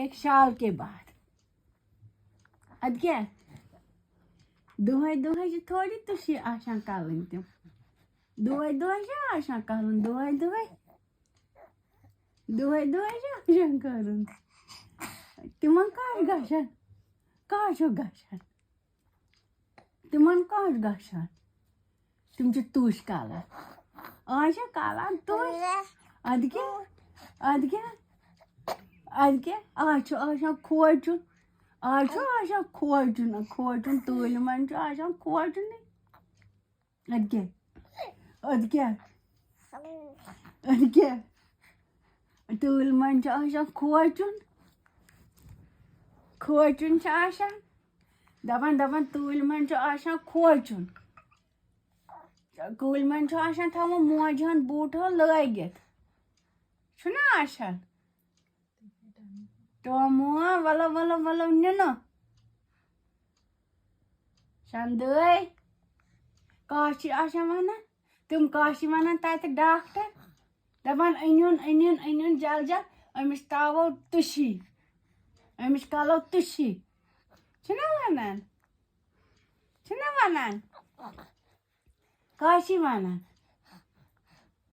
एक साल के बाद अद क्या दुहै दुहै थोड़ी तुशी आशान कलन तम दुहै दुहै आशान कलन दुहै दुहै आशान करन तिमन कह गशन कह गशन तिमन कह गशन तुम तुश कलन आशा कलन तुश अद क्या आज आशान खोचुन आज आशान खोचुन तूल मन आशान खोचुन अद क्या तूल मन आशान खोचुन आशान दपन तूल मन आशान खोचुन कूल मन आशान थवन मोज हन बूट हन लगित छुना आशान टोमो वलो निन संदय कह आशान वन तुम कह वन तत डॉक्टर दपन अनिन जल जल अमिस तावो तुशी अमिस कलो तुशी छुना वनान कह वन